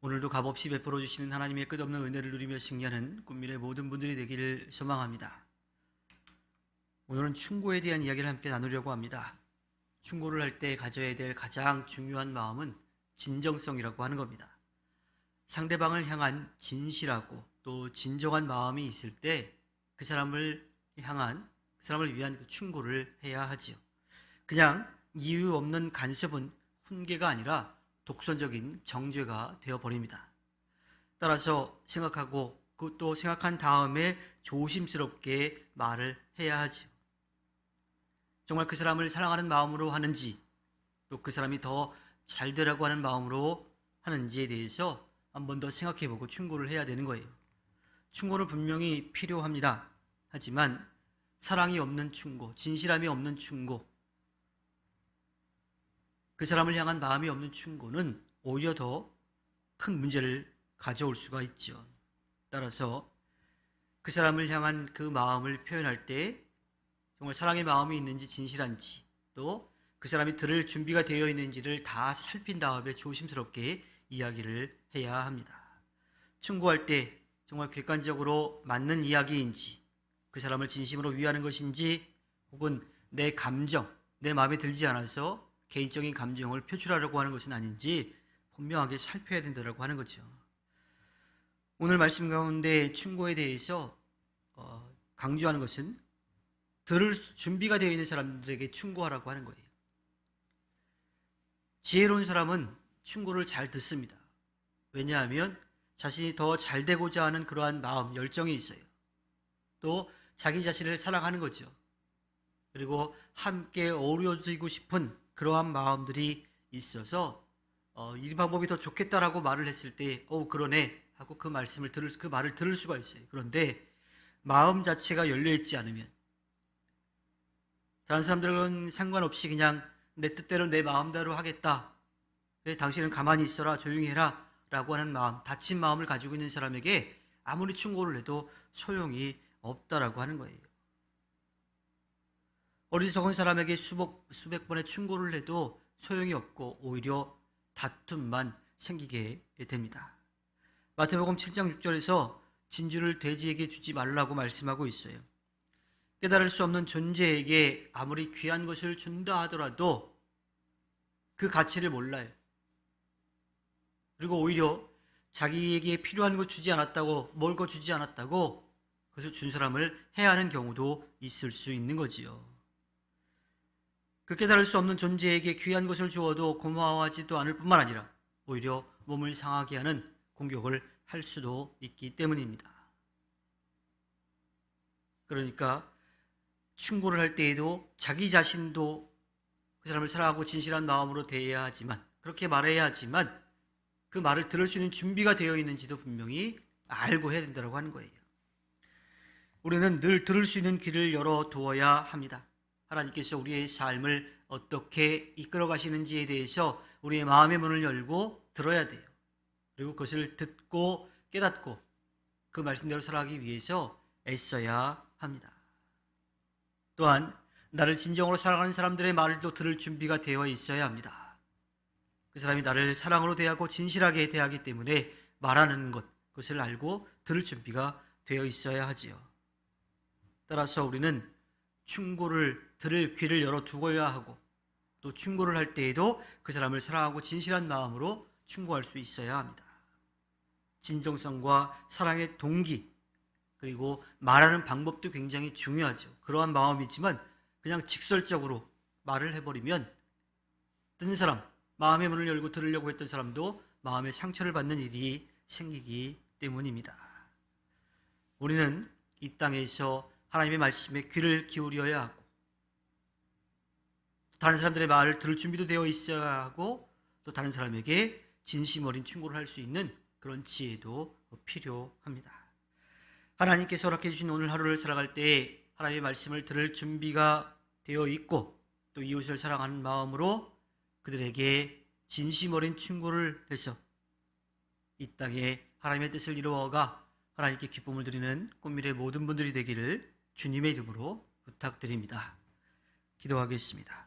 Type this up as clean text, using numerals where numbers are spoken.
오늘도 값없이 베풀어 주시는 하나님의 끝없는 은혜를 누리며 승리하는 꿈미래 모든 분들이 되기를 소망합니다. 오늘은 충고에 대한 이야기를 함께 나누려고 합니다. 충고를 할 때 가져야 될 가장 중요한 마음은 진정성이라고 하는 겁니다. 상대방을 향한 진실하고 또 진정한 마음이 있을 때 그 사람을 위한 그 충고를 해야 하지요. 그냥 이유 없는 간섭은 훈계가 아니라 독선적인 정죄가 되어버립니다. 따라서 생각하고 또 생각한 다음에 조심스럽게 말을 해야 하지요. 정말 그 사람을 사랑하는 마음으로 하는지 또 그 사람이 더 잘 되라고 하는 마음으로 하는지에 대해서 한 번 더 생각해보고 충고를 해야 되는 거예요. 충고는 분명히 필요합니다. 하지만 사랑이 없는 충고, 진실함이 없는 충고, 그 사람을 향한 마음이 없는 충고는 오히려 더 큰 문제를 가져올 수가 있죠. 따라서 그 사람을 향한 그 마음을 표현할 때 정말 사랑의 마음이 있는지 진실한지 또 그 사람이 들을 준비가 되어 있는지를 다 살핀 다음에 조심스럽게 이야기를 해야 합니다. 충고할 때 정말 객관적으로 맞는 이야기인지 그 사람을 진심으로 위하는 것인지 혹은 내 감정, 내 마음에 들지 않아서 개인적인 감정을 표출하려고 하는 것은 아닌지 분명하게 살펴야 된다고 하는 거죠. 오늘 말씀 가운데 충고에 대해서 강조하는 것은 들을 준비가 되어 있는 사람들에게 충고하라고 하는 거예요. 지혜로운 사람은 충고를 잘 듣습니다. 왜냐하면 자신이 더 잘 되고자 하는 그러한 마음, 열정이 있어요. 또 자기 자신을 사랑하는 거죠. 그리고 함께 어우러지고 싶은 그러한 마음들이 있어서 이 방법이 더 좋겠다라고 말을 했을 때 그러네 하고 그 말을 들을 수가 있어요. 그런데 마음 자체가 열려있지 않으면 다른 사람들은 상관없이 그냥 내 뜻대로 내 마음대로 하겠다. 당신은 가만히 있어라, 조용히 해라 라고 하는 마음, 닫힌 마음을 가지고 있는 사람에게 아무리 충고를 해도 소용이 없다라고 하는 거예요. 어리석은 사람에게 수백 번의 충고를 해도 소용이 없고 오히려 다툼만 생기게 됩니다. 마태복음 7장 6절에서 진주를 돼지에게 주지 말라고 말씀하고 있어요. 깨달을 수 없는 존재에게 아무리 귀한 것을 준다 하더라도 그 가치를 몰라요. 그리고 오히려 자기에게 필요한 거 주지 않았다고, 먹을 거 주지 않았다고 그것을 준 사람을 해하는 경우도 있을 수 있는 거지요. 그 깨달을 수 없는 존재에게 귀한 것을 주어도 고마워하지도 않을 뿐만 아니라 오히려 몸을 상하게 하는 공격을 할 수도 있기 때문입니다. 그러니까 충고를 할 때에도 자기 자신도 그 사람을 사랑하고 진실한 마음으로 대해야 하지만, 그렇게 말해야 하지만 그 말을 들을 수 있는 준비가 되어 있는지도 분명히 알고 해야 된다고 하는 거예요. 우리는 늘 들을 수 있는 귀를 열어두어야 합니다. 하나님께서 우리의 삶을 어떻게 이끌어 가시는지에 대해서 우리의 마음의 문을 열고 들어야 돼요. 그리고 그것을 듣고 깨닫고 그 말씀대로 살아가기 위해서 애써야 합니다. 또한 나를 진정으로 사랑하는 사람들의 말도 들을 준비가 되어 있어야 합니다. 그 사람이 나를 사랑으로 대하고 진실하게 대하기 때문에 말하는 것, 그것을 알고 들을 준비가 되어 있어야 하지요. 따라서 우리는 충고를 들을 귀를 열어두어야 하고 또 충고를 할 때에도 그 사람을 사랑하고 진실한 마음으로 충고할 수 있어야 합니다. 진정성과 사랑의 동기 그리고 말하는 방법도 굉장히 중요하죠. 그러한 마음이지만 그냥 직설적으로 말을 해버리면 듣는 사람, 마음의 문을 열고 들으려고 했던 사람도 마음의 상처를 받는 일이 생기기 때문입니다. 우리는 이 땅에서 하나님의 말씀에 귀를 기울여야 하고 다른 사람들의 말을 들을 준비도 되어 있어야 하고 또 다른 사람에게 진심 어린 충고를 할 수 있는 그런 지혜도 필요합니다. 하나님께서 허락해 주신 오늘 하루를 살아갈 때 하나님의 말씀을 들을 준비가 되어 있고 또 이웃을 사랑하는 마음으로 그들에게 진심 어린 충고를 해서 이 땅에 하나님의 뜻을 이루어가 하나님께 기쁨을 드리는 꿈미래 모든 분들이 되기를 주님의 이름으로 부탁드립니다. 기도하겠습니다.